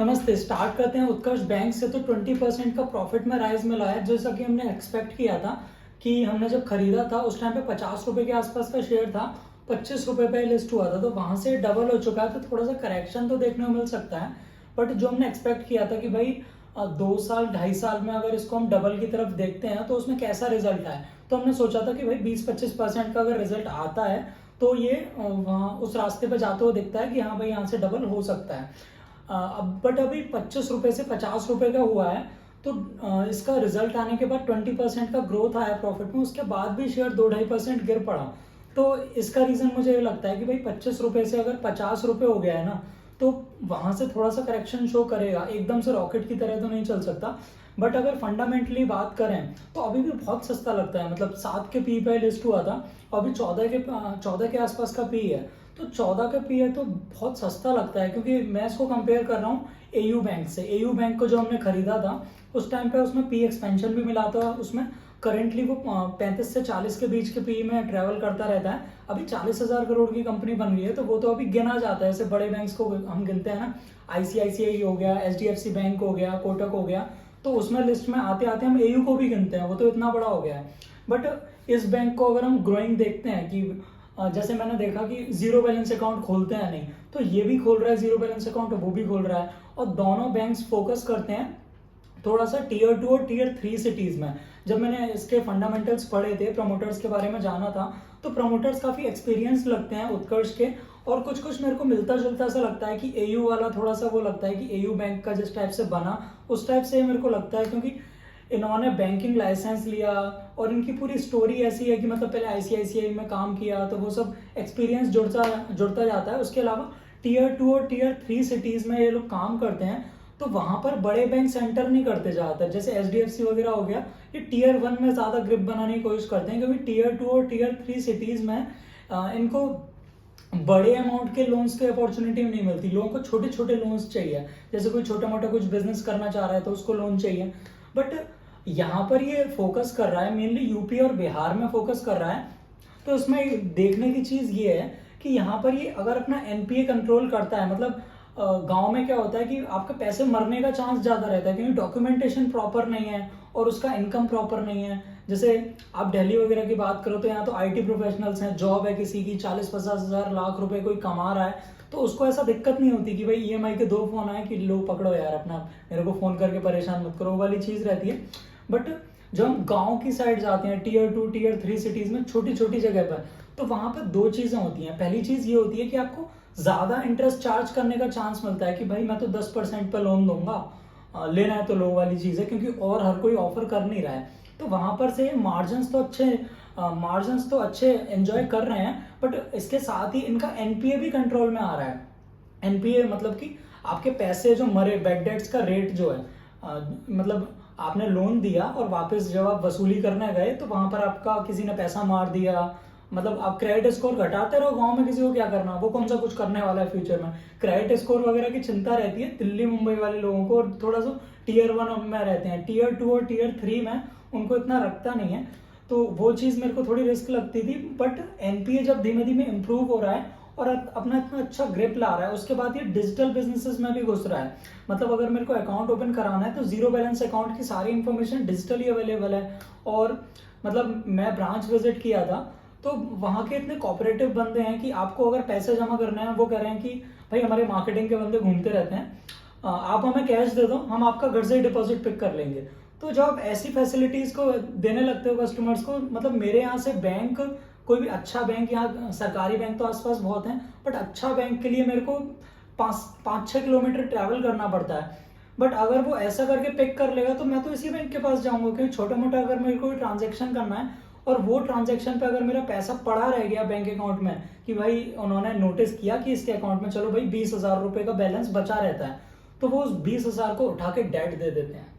नमस्ते। स्टार्ट करते हैं उत्कर्ष बैंक से। तो 20% का प्रॉफिट में राइज मिला है, जैसा कि हमने एक्सपेक्ट किया था कि हमने जब खरीदा था उस टाइम पे 50 रुपए के आसपास का शेयर था, 25 रुपए पे लिस्ट हुआ था, तो वहां से डबल हो चुका है। तो थोड़ा सा करेक्शन तो देखने को मिल सकता है, बट जो हमने एक्सपेक्ट किया था कि भाई 2 साल 2.5 साल में अगर इसको हम डबल की तरफ देखते हैं तो उसमें कैसा रिजल्ट आए, तो हमने सोचा था कि भाई 20-25% का अगर रिजल्ट आता है तो ये वहाँ उस रास्ते पे जाते हुए दिखता है कि हाँ भाई यहाँ से डबल हो सकता है। अब बट अभी 25 रुपए से 50 रुपए का हुआ है, तो इसका रिजल्ट आने के बाद 20% का ग्रोथ आया प्रॉफिट में, उसके बाद भी शेयर 2-2.5% गिर पड़ा। तो इसका रीजन मुझे ये लगता है कि भाई 25 रुपए से अगर 50 रुपए हो गया है ना, तो वहां से थोड़ा सा करेक्शन शो करेगा, एकदम से रॉकेट की तरह तो नहीं चल सकता। बट अगर फंडामेंटली बात करें तो अभी भी बहुत सस्ता लगता है। मतलब 7 के पी पे लिस्ट हुआ था, अभी 14 के आसपास का पी है। तो 14 का पी है तो बहुत सस्ता लगता है, क्योंकि मैं इसको कंपेयर कर रहा हूँ एयू बैंक से। एयू बैंक को जो हमने खरीदा था उस टाइम पे उसमें पी एक्सपेंशन भी मिला था, उसमें करेंटली वो 35 से 40 के बीच के पी में ट्रेवल करता रहता है। अभी 40,000 करोड़ की कंपनी बन गई है, तो वो तो अभी गिना जाता है। ऐसे बड़े बैंक्स को हम गिनते हैं ना, आईसीआईसीआई हो गया, एचडीएफसी बैंक हो गया, कोटक हो गया, तो उसमें लिस्ट में आते आते हम एयू को भी गिनते हैं, वो तो इतना बड़ा हो गया है। बट इस बैंक को अगर हम ग्रोइंग देखते हैं कि जैसे मैंने देखा कि जीरो बैलेंस अकाउंट खोलते हैं नहीं, तो ये भी खोल रहा है जीरो बैलेंस अकाउंट, वो भी खोल रहा है, और दोनों बैंक्स फोकस करते हैं थोड़ा सा टीयर 2 और टीयर 3 सिटीज में। जब मैंने इसके फंडामेंटल्स पढ़े थे, प्रमोटर्स के बारे में जाना था, तो प्रमोटर्स काफी एक्सपीरियंस लगते हैं उत्कर्ष के, और कुछ कुछ मेरे को मिलता जुलता सा लगता है कि एयू वाला थोड़ा सा वो लगता है कि एयू बैंक का जिस टाइप से बना उस टाइप से मेरे को लगता है, क्योंकि इन्होंने बैंकिंग लाइसेंस लिया और इनकी पूरी स्टोरी ऐसी है कि मतलब पहले आईसीआईसीआई में काम किया, तो वो सब एक्सपीरियंस जुड़ता जुड़ता जाता है। उसके अलावा टीयर 2 और टीयर 3 सिटीज में ये लोग काम करते हैं, तो वहां पर बड़े बैंक सेंटर नहीं करते ज्यादातर, जैसे एचडीएफसी वगैरह हो गया, ये टीयर 1 में ज्यादा ग्रिप बनाने की कोशिश करते हैं, क्योंकि टीयर 2 और टीयर 3 सिटीज में इनको बड़े अमाउंट के लोन्स की अपॉर्चुनिटी नहीं मिलती। लोगों को छोटे छोटे लोन्स चाहिए, जैसे कोई छोटा मोटा कुछ बिजनेस करना चाह रहा है तो उसको लोन चाहिए। बट यहाँ पर ये फोकस कर रहा है, मेनली यूपी और बिहार में फोकस कर रहा है। तो इसमें देखने की चीज ये है कि यहाँ पर ये अगर अपना एनपीए कंट्रोल करता है, मतलब गांव में क्या होता है कि आपके पैसे मरने का चांस ज्यादा रहता है, क्योंकि डॉक्यूमेंटेशन प्रॉपर नहीं है और उसका इनकम प्रॉपर नहीं है। जैसे आप दिल्ली वगैरह की बात करो तो यहाँ तो आईटी प्रोफेशनल्स हैं, जॉब है किसी की, 40-50 हजार लाख रुपए कोई कमा रहा है, तो उसको ऐसा दिक्कत नहीं होती कि भाई ईएमआई के 2 फोन आए कि लो पकड़ो यार अपना, मेरे को फोन करके परेशान मत करो, वाली चीज रहती है। बट जब हम गांव की साइड जाते हैं, टीयर 2 टीयर 3 सिटीज में, छोटी छोटी जगह पर, तो वहां पर दो चीजें होती हैं। पहली चीज ये होती है कि आपको ज्यादा इंटरेस्ट चार्ज करने का चांस मिलता है कि भाई मैं तो 10% पर लोन दूंगा, लेना है तो लो वाली चीज है, क्योंकि और हर कोई ऑफर कर नहीं रहा है। तो वहां पर से मार्जिन्स तो अच्छे एंजॉय कर रहे हैं, बट इसके साथ ही इनका एनपीए भी कंट्रोल में आ रहा है। एनपीए मतलब कि आपके पैसे जो मरे, बैड डेट्स का रेट जो है, मतलब आपने लोन दिया और वापस जब आप वसूली करने गए तो वहां पर आपका किसी ने पैसा मार दिया, मतलब आप क्रेडिट स्कोर घटाते रहो, गांव में किसी को क्या करना, वो कौन सा कुछ करने वाला है फ्यूचर में। क्रेडिट स्कोर वगैरह की चिंता रहती है दिल्ली मुंबई वाले लोगों को, और थोड़ा सा टीयर 1 में रहते हैं, टीयर 2 और टीयर 3 में उनको इतना रखता नहीं है। तो वो चीज मेरे को थोड़ी रिस्क लगती थी। बट एनपीए जब धीमे धीमे इंप्रूव हो रहा है और अपना इतना अच्छा ग्रिप ला रहा है, उसके बाद ये डिजिटल बिजनेसेस में भी घुस रहा है। मतलब अगर मेरे को अकाउंट ओपन कराना है तो जीरो बैलेंस अकाउंट की सारी इंफॉर्मेशन डिजिटली अवेलेबल है। और मतलब मैं ब्रांच विजिट किया था, तो वहां के इतने कोऑपरेटिव बंदे हैं कि आपको अगर पैसे जमा करने हैं, वो कह रहे हैं कि भाई हमारे मार्केटिंग के बंदे घूमते रहते हैं, आप हमें कैश दे दो, हम आपका घर से ही डिपॉजिट पिक कर लेंगे। तो जब आप ऐसी फैसिलिटीज को देने लगते हो कस्टमर्स को, मतलब मेरे यहाँ से बैंक, कोई भी अच्छा बैंक, यहाँ सरकारी बैंक तो आसपास बहुत हैं, बट अच्छा बैंक के लिए मेरे को 5-6 किलोमीटर ट्रैवल करना पड़ता है। बट अगर वो ऐसा करके पिक कर लेगा तो मैं तो इसी बैंक के पास जाऊंगा, क्योंकि छोटा मोटा अगर मेरे को ट्रांजेक्शन करना है और वो ट्रांजेक्शन पे अगर मेरा पैसा पड़ा रह गया बैंक अकाउंट में, कि भाई उन्होंने नोटिस किया कि इसके अकाउंट में चलो भाई 20,000 रुपए का बैलेंस बचा रहता है, तो वो उस 20,000 को उठा के डेट दे देते हैं।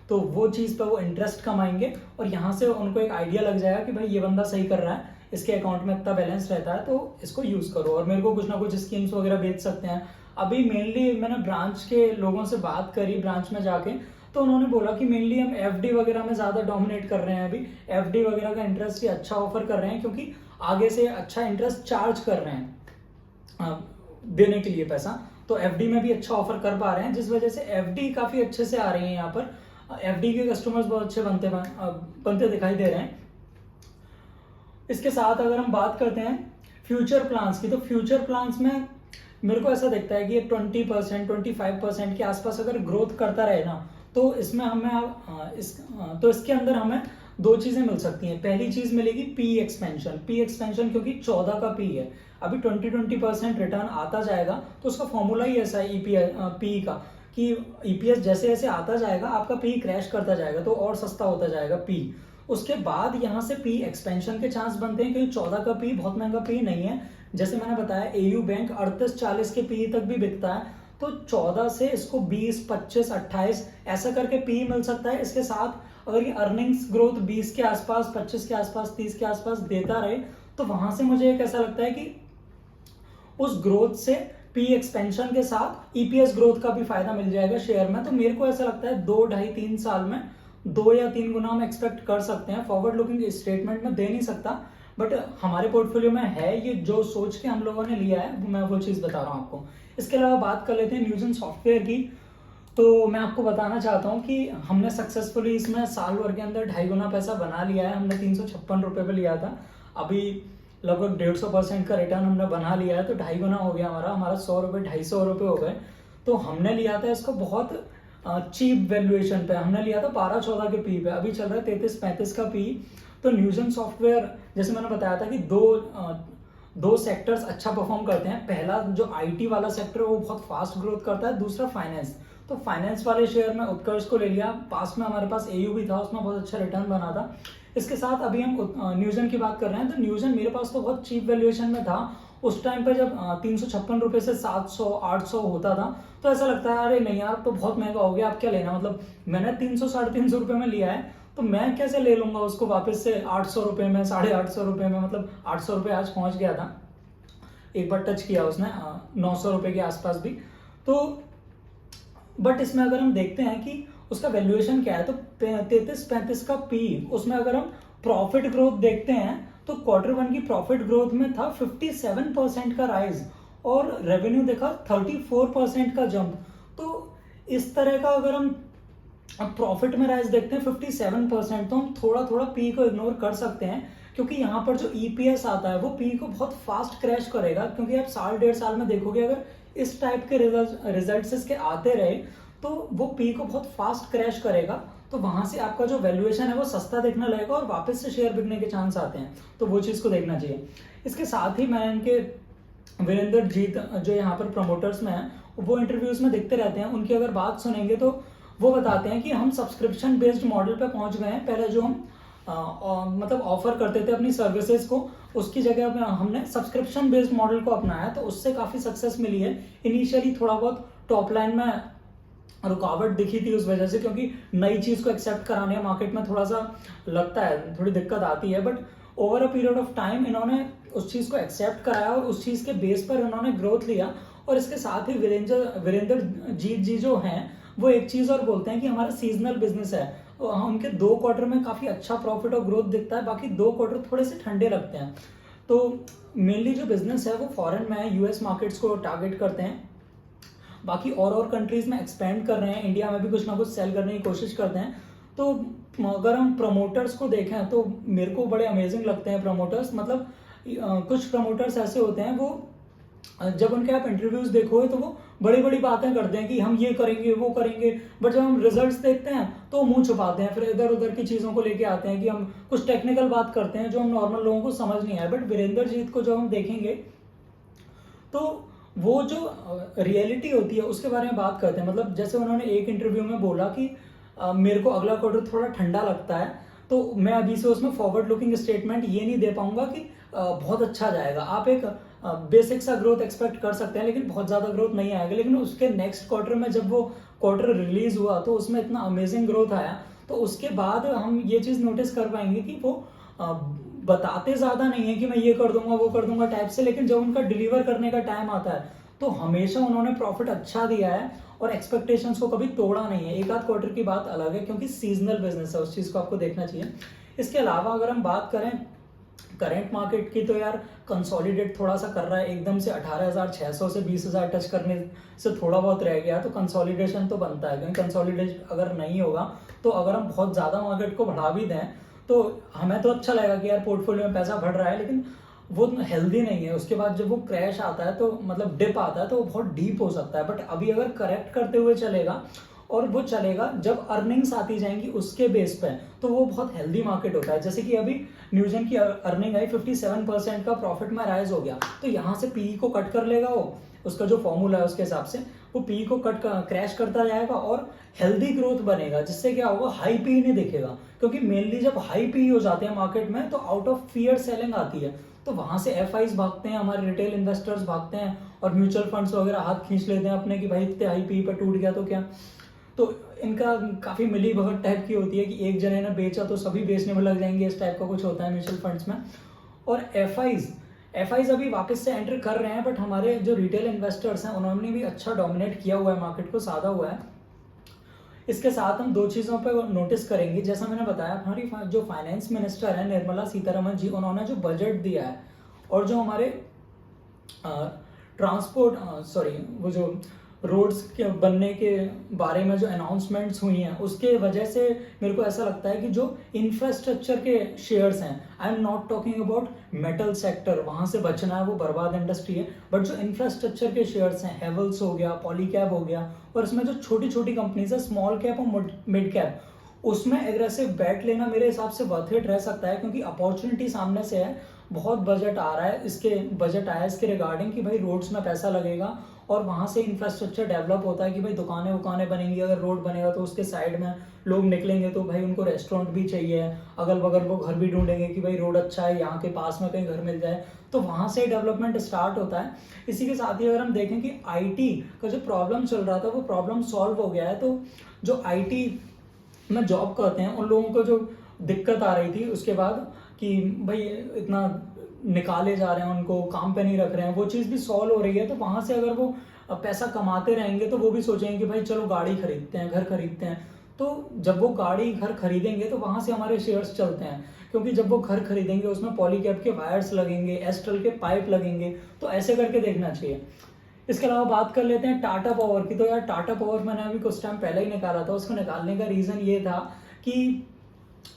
तो वो चीज पे वो इंटरेस्ट कमाएंगे, और यहाँ से उनको एक आइडिया लग जाएगा कि भाई ये बंदा सही कर रहा है, इसके अकाउंट में इतना बैलेंस रहता है, तो इसको यूज करो और मेरे को कुछ ना कुछ स्कीम्स वगैरह बेच सकते हैं। अभी मेनली मैंने ब्रांच के लोगों से बात करी, ब्रांच में जाके, तो उन्होंने बोला कि मेनली हम एफडी वगैरह में ज्यादा डोमिनेट कर रहे हैं। अभी एफडी वगैरह का इंटरेस्ट ही अच्छा ऑफर कर रहे हैं, क्योंकि आगे से अच्छा इंटरेस्ट चार्ज कर रहे हैं देने के लिए पैसा। तो एफडी में भी अच्छा ऑफर कर पा रहे हैं, जिस वजह से एफडी काफ़ी अच्छे से आ रही है। यहाँ पर एफडी के कस्टमर्स बहुत अच्छे बनते दिखाई दे रहे हैं। इसके साथ अगर हम बात करते हैं फ्यूचर प्लान्स की, तो फ्यूचर प्लान्स में मेरे को ऐसा दिखता है कि 20% 25% के आसपास अगर ग्रोथ करता रहे ना, तो इसमें तो इसके अंदर हमें दो चीजें मिल सकती हैं। पहली चीज मिलेगी पी एक्सपेंशन, क्योंकि 14 का पी है, अभी 20% रिटर्न आता जाएगा, तो उसका फॉर्मूला ही ऐसा है पी का, कि ईपीएस जैसे जैसे आता जाएगा आपका पी क्रैश करता जाएगा, तो और सस्ता होता जाएगा पी। उसके बाद यहाँ से पी एक्सपेंशन के चांस बनते हैं, क्योंकि 14 का पी बहुत महंगा पी नहीं है। जैसे मैंने बताया एयू बैंक 38-40 के पी तक भी बिकता है, तो 14 से इसको 20, 25, 28 ऐसा करके पी मिल सकता है। इसके साथ अगर ये अर्निंग्स ग्रोथ 20 के आसपास, 25 के आसपास, 30 के आसपास देता रहे, तो वहां से मुझे एक ऐसा लगता है कि उस ग्रोथ से पी एक्सपेंशन के साथ ईपीएस ग्रोथ का भी फायदा मिल जाएगा शेयर में। तो मेरे को ऐसा लगता है 2, 2.5, 3 साल में 2 या 3 गुना हम एक्सपेक्ट कर सकते हैं। फॉरवर्ड लुकिंग स्टेटमेंट में दे नहीं सकता, बट हमारे पोर्टफोलियो में है, ये जो सोच के हम लोगों ने लिया है मैं वो चीज बता रहा हूँ आपको। इसके अलावा बात कर लेते हैं न्यूजन सॉफ्टवेयर की। तो मैं आपको बताना चाहता हूँ कि हमने सक्सेसफुली इसमें साल भर के अंदर 2.5 गुना पैसा बना लिया है। हमने 356 रुपये पे लिया था, अभी लगभग 150% का रिटर्न हमने बना लिया है, तो 2.5 गुना हो गया हमारा 100 रुपये 250 रुपये हो गए। तो हमने लिया था इसको बहुत चीप वैल्यूएशन पे, हमने लिया था 12-14 के पी पे, अभी चल रहा है 33-35 का पी। तो न्यूजन सॉफ्टवेयर जैसे मैंने बताया था कि दो सेक्टर्स अच्छा परफॉर्म करते हैं। पहला जो आईटी वाला सेक्टर है वो बहुत फास्ट ग्रोथ करता है, दूसरा फाइनेंस। तो फाइनेंस वाले शेयर में उत्कर्ष को ले लिया, पास में हमारे पास एयू भी था, उसमें बहुत अच्छा रिटर्न बना था। इसके साथ अभी हम न्यूजन की बात कर रहे हैं, तो न्यूजन मेरे पास तो बहुत चीप वैल्यूएशन में था उस टाइम पर, जब 356 रुपये से 700-800 होता था, तो ऐसा लगता है अरे नहीं यार तो बहुत महंगा हो गया, आप क्या लेना, मतलब मैंने 300-350 रुपये में लिया है, तो मैं कैसे ले लूंगा उसको वापस से 800 रुपये में, 850 रुपये में, मतलब 800 रुपये आज पहुंच गया था, एक बार टच किया उसने 900 रुपये के आसपास भी। तो बट इसमें अगर हम देखते हैं कि उसका वैल्यूएशन क्या है, तो 33-35 का पी, उसमें अगर हम प्रॉफिट ग्रोथ देखते हैं तो Q1 की प्रॉफिट ग्रोथ में था 57% का राइज, और रेवेन्यू देखा 34% का जंप। तो इस तरह का अगर हम प्रॉफिट में राइज देखते हैं 57%, तो हम थोड़ा थोड़ा पी को इग्नोर कर सकते हैं, क्योंकि यहाँ पर जो ईपीएस आता है वो पी को बहुत फास्ट क्रैश करेगा। क्योंकि आप 1.5 साल में देखोगे अगर इस टाइप के रिजल्ट्स इसके आते रहे, तो वो पी को बहुत फास्ट क्रैश करेगा, तो वहां से आपका जो वैल्यूएशन है वो सस्ता दिखने लगेगा और वापस से शेयर बिकने के चांस आते हैं, तो वो चीज को देखना चाहिए। इसके साथ ही मैं इनके वीरेंद्र जीत जो यहाँ पर प्रमोटर्स में है, वो इंटरव्यूज में दिखते रहते हैं, उनकी अगर बात सुनेंगे तो वो बताते हैं कि हम सब्सक्रिप्शन बेस्ड मॉडल पे पहुंच गए हैं। पहले जो हम मतलब ऑफर करते थे अपनी सर्विसेज को, उसकी जगह में हमने सब्सक्रिप्शन बेस्ड मॉडल को अपनाया, तो उससे काफी सक्सेस मिली है। इनिशियली थोड़ा बहुत टॉप लाइन में रुकावट दिखी थी उस वजह से, क्योंकि नई चीज को एक्सेप्ट कराने मार्केट में थोड़ा सा लगता है, थोड़ी दिक्कत आती है, but over a period of time इन्होंने उस चीज को एक्सेप्ट कराया और उस चीज के बेस पर इन्होंने ग्रोथ लिया। और इसके साथ ही वीरेंद्र जीत जी जो हैं, वो एक चीज और बोलते हैं कि हमारा सीजनल बिजनेस है, उनके 2 क्वार्टर में काफी अच्छा प्रॉफिट और ग्रोथ दिखता है, बाकी 2 क्वार्टर थोड़े से ठंडे लगते हैं। तो मेनली जो बिजनेस है वो फॉरेन में है, यूएस मार्केट्स को टारगेट करते हैं, बाकी और कंट्रीज में एक्सपेंड कर रहे हैं, इंडिया में भी कुछ ना कुछ सेल करने की कोशिश करते हैं। तो अगर हम प्रमोटर्स को देखें तो मेरे को बड़े अमेजिंग लगते हैं प्रमोटर्स। मतलब कुछ प्रमोटर्स ऐसे होते हैं, वो जब उनके आप इंटरव्यूज देखोगे तो वो बड़ी बड़ी बातें करते हैं कि हम ये करेंगे वो करेंगे, बट जब हम रिजल्ट्स देखते हैं तो मुंह छुपाते हैं, फिर इधर उधर की चीजों को लेके आते हैं कि हम कुछ टेक्निकल बात करते हैं जो हम नॉर्मल लोगों को समझ नहीं आए। बट वीरेंद्र जीत को जब हम देखेंगे तो वो जो रियलिटी होती है उसके बारे में बात करते हैं। मतलब जैसे उन्होंने एक इंटरव्यू में बोला कि मेरे को अगला क्वार्टर थोड़ा ठंडा लगता है, तो मैं अभी से उसमें फॉरवर्ड लुकिंग स्टेटमेंट ये नहीं दे पाऊंगा कि बहुत अच्छा जाएगा। आप एक बेसिक सा ग्रोथ एक्सपेक्ट कर सकते हैं, लेकिन बहुत ज्यादा ग्रोथ नहीं आएगा। लेकिन उसके नेक्स्ट क्वार्टर में जब वो क्वार्टर रिलीज हुआ तो उसमें इतना अमेजिंग ग्रोथ आया, तो उसके बाद हम ये चीज नोटिस कर पाएंगे कि वो बताते ज्यादा नहीं है कि मैं ये कर दूंगा वो कर दूंगा टाइप से, लेकिन जब उनका डिलीवर करने का टाइम आता है तो हमेशा उन्होंने प्रॉफिट अच्छा दिया है और एक्सपेक्टेशंस को कभी तोड़ा नहीं है। एक आध क्वार्टर की बात अलग है, क्योंकि सीजनल बिजनेस है, उस चीज को आपको देखना चाहिए। इसके अलावा अगर हम बात करें करंट मार्केट की तो यार कंसोलिडेट थोड़ा सा कर रहा है, एकदम से 18,600 से 20,000 टच करने से थोड़ा बहुत रह गया, तो कंसोलिडेशन तो बनता है, क्योंकि कंसोलिडेशन अगर नहीं होगा तो अगर हम बहुत ज़्यादा मार्केट को बढ़ा भी दें तो हमें तो अच्छा लगेगा कि यार पोर्टफोलियो में पैसा बढ़ रहा है, लेकिन वो हेल्दी नहीं है। उसके बाद जब वो क्रैश आता है तो मतलब डिप आता है तो वो बहुत डीप हो सकता है। बट अभी अगर करेक्ट करते हुए चलेगा और वो चलेगा जब अर्निंग्स आती जाएंगी उसके बेस पे, तो वो बहुत हेल्दी मार्केट होता है। जैसे कि अभी न्यूजन की अर्निंग आई 57% का प्रॉफिट में राइज हो गया, तो यहाँ से पीई को कट कर लेगा वो, उसका जो फॉर्मूला है उसके हिसाब से वो पी को क्रैश करता जाएगा और हेल्दी ग्रोथ बनेगा, जिससे क्या होगा, हाई पी नहीं दिखेगा। क्योंकि मेनली जब हाई पी हो जाते हैं मार्केट में तो आउट ऑफ फियर सेलिंग आती है, तो वहां से एफआईज भागते हैं, हमारे रिटेल इन्वेस्टर्स भागते हैं और म्यूचुअल फंड्स वगैरह हाथ खींच लेते हैं अपने कि भाई इतने हाई पी पे टूट गया तो क्या। तो इनका काफी मिली भगत टाइप की होती है कि एक जने ने बेचा तो सभी बेचने में लग जाएंगे, इस टाइप का कुछ होता है म्यूचुअल फंड्स में। और एफआईज अभी वापस से एंटर कर रहे हैं, बट हमारे जो रिटेल इन्वेस्टर्स हैं उन्होंने भी अच्छा डोमिनेट किया हुआ है मार्केट को, साधा हुआ है। इसके साथ हम दो चीज़ों पर नोटिस करेंगे। जैसा मैंने बताया, हमारी जो फाइनेंस मिनिस्टर है निर्मला सीतारमन जी, उन्होंने जो बजट दिया है और जो हमारे वो जो रोड्स के बनने के बारे में जो अनाउंसमेंट्स हुई हैं उसके वजह से मेरे को ऐसा लगता है कि जो इंफ्रास्ट्रक्चर के शेयर्स हैं, I am not talking about metal sector, वहां से बचना है, वो बर्बाद इंडस्ट्री है, बट जो इंफ्रास्ट्रक्चर के शेयर्स हैं, हेवल्स हो गया, पॉलीकैब हो गया, और इसमें जो छोटी छोटी कंपनीज है, स्मॉल कैप और मिड कैप, उसमें एग्रेसिव बैट लेना मेरे हिसाब से वर्थ इट रह सकता है, क्योंकि अपॉर्चुनिटी सामने से है। बहुत बजट आ रहा है, बजट आया इसके रिगार्डिंग कि भाई रोड्स में पैसा लगेगा और वहां से इंफ्रास्ट्रक्चर डेवलप होता है कि भाई दुकानें वुकानें बनेंगी, अगर रोड बनेगा तो उसके साइड में लोग निकलेंगे तो भाई उनको रेस्टोरेंट भी चाहिए, अगल बगल वो घर भी ढूंढेंगे कि भाई रोड अच्छा है, यहाँ के पास में कहीं घर मिल जाए, तो वहां से डेवलपमेंट स्टार्ट होता है। इसी के साथ ही अगर हम देखें कि आईटी का जो प्रॉब्लम चल रहा था वो प्रॉब्लम सॉल्व हो गया है, तो जो आईटी में जॉब करते हैं उन लोगों को जो दिक्कत आ रही थी उसके बाद कि भाई इतना निकाले जा रहे हैं, उनको काम पे नहीं रख रहे हैं, वो चीज़ भी सॉल्व हो रही है। तो वहां से अगर वो पैसा कमाते रहेंगे तो वो भी सोचेंगे कि भाई चलो गाड़ी खरीदते हैं, घर खरीदते हैं। तो जब वो गाड़ी घर खरीदेंगे तो वहां से हमारे शेयर्स चलते हैं, क्योंकि जब वो घर खरीदेंगे उसमें पॉलीकैब के वायर्स लगेंगे, एस्ट्रल के पाइप लगेंगे, तो ऐसे करके देखना चाहिए। इसके अलावा बात कर लेते हैं टाटा पावर की। तो यार टाटा पावर मैंने अभी कुछ टाइम पहले ही निकाला था, उसको निकालने का रीज़न ये था कि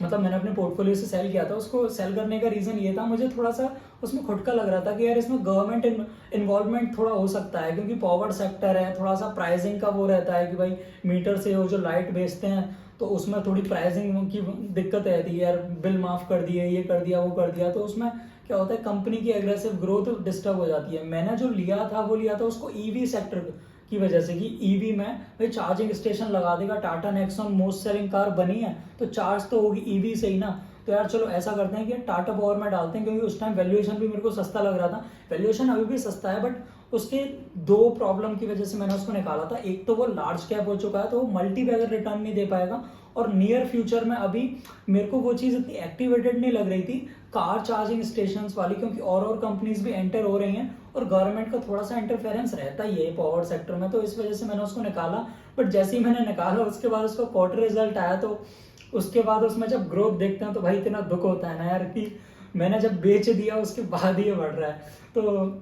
मतलब मैंने अपने पोर्टफोलियो से सेल किया था, उसको सेल करने का रीज़न ये था, मुझे थोड़ा सा उसमें खुटका लग रहा था कि यार इसमें गवर्नमेंट इन्वॉल्वमेंट थोड़ा हो सकता है, क्योंकि पावर सेक्टर है, थोड़ा सा प्राइसिंग का वो रहता है कि भाई मीटर से वो जो लाइट बेचते हैं तो उसमें थोड़ी प्राइसिंग की दिक्कत रहती है, यार बिल माफ़ कर दिए, ये कर दिया, वो कर दिया, तो उसमें क्या होता है कंपनी की एग्रेसिव ग्रोथ डिस्टर्ब हो जाती है। मैंने जो लिया था वो लिया था उसको ईवी सेक्टर की वजह से कि ईवी में भाई चार्जिंग स्टेशन लगा देगा, Tata Nexon most selling car बनी है तो चार्ज तो होगी ईवी से ही ना। तो यार चलो ऐसा करते हैं कि टाटा पावर में डालते हैं, क्योंकि उस टाइम वैल्यूएशन भी मेरे को सस्ता लग रहा था, वैल्यूएशन अभी भी सस्ता है, बट उसके दो प्रॉब्लम की वजह से मैंने उसको निकाला था। एक तो वो लार्ज कैप हो चुका है तो वो मल्टी बैगर रिटर्न नहीं दे पाएगा, और नियर फ्यूचर में अभी मेरे को वो चीज़ इतनी एक्टिवेटेड नहीं लग रही थी कार चार्जिंग स्टेशन वाली, क्योंकि और कंपनीज भी एंटर हो रही हैं और गवर्नमेंट का थोड़ा सा इंटरफेरेंस रहता ही है पावर सेक्टर में, तो इस वजह से मैंने उसको निकाला। बट जैसे ही मैंने निकाला उसके बाद उसका क्वार्टर रिजल्ट आया तो उसके बाद उसमें जब ग्रोथ देखते हैं तो भाई इतना दुख होता है ना यार कि मैंने जब बेच दिया उसके बाद ही ये बढ़ रहा है। तो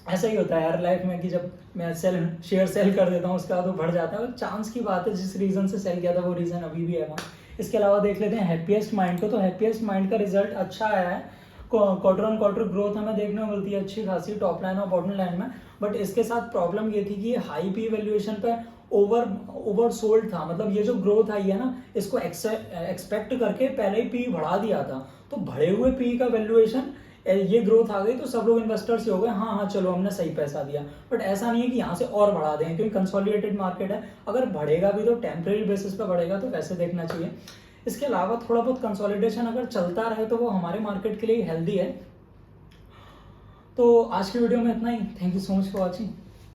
ऐसा ही होता है यार लाइफ में कि जब मैं शेयर सेल कर देता हूँ उसके बाद वो बढ़ जाता है, और चांस की बात है, जिस रीज़न से सेल किया था वो रीज़न अभी भी है वहाँ। इसके अलावा देख लेते हैं हैप्पीएस्ट माइंड को। तो हैप्पीएस्ट माइंड का रिजल्ट अच्छा आया है, क्वार्टर ऑन क्वार्टर ग्रोथ हमें देखने को मिलती है अच्छी खासी टॉप लाइन और बॉटम लाइन में। बट इसके साथ प्रॉब्लम ये थी कि ये हाई पी वैल्यूएशन पे ओवर सोल्ड था, मतलब ये जो ग्रोथ आई है ना इसको एक्सपेक्ट करके पहले ही पी बढ़ा दिया था, तो बढ़े हुए पी का वैल्यूएशन ये ग्रोथ आ गई तो सब लोग इन्वेस्टर्स हो गए हाँ हाँ चलो हमने सही पैसा दिया। बट ऐसा नहीं है कि यहाँ से और बढ़ा दें, क्योंकि कंसोलिडेटेड मार्केट है, अगर बढ़ेगा भी तो टेम्परेरी बेसिस पे बढ़ेगा, तो वैसे देखना चाहिए। इसके अलावा थोड़ा बहुत कंसोलिडेशन अगर चलता रहे तो वो हमारे मार्केट के लिए हेल्दी है। तो आज की वीडियो में इतना ही। Thank you so much for watching.